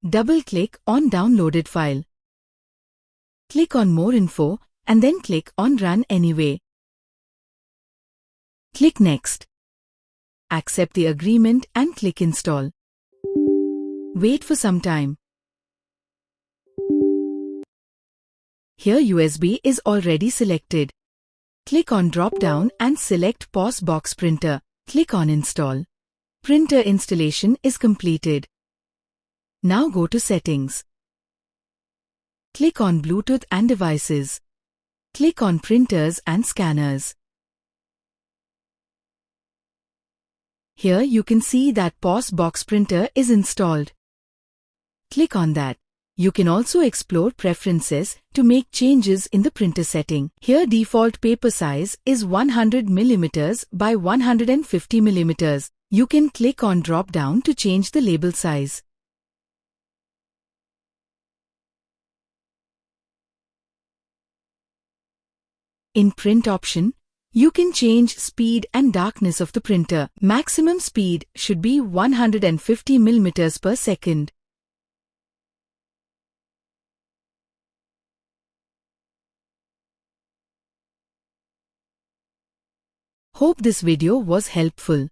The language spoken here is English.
Double-click on downloaded file. Click on More Info and then click on Run Anyway. Click Next. Accept the agreement and click Install. Wait for some time. Here USB is already selected. Click on drop-down and select PosBox Printer. Click on Install. Printer installation is completed. Now go to Settings. Click on Bluetooth and Devices. Click on Printers and Scanners. Here you can see that PosBox Printer is installed. Click on that. You can also explore preferences to make changes in the printer setting. Here default paper size is 100 mm by 150 mm. You can click on drop down to change the label size. In Print option, you can change speed and darkness of the printer. Maximum speed should be 150 mm per second. Hope this video was helpful.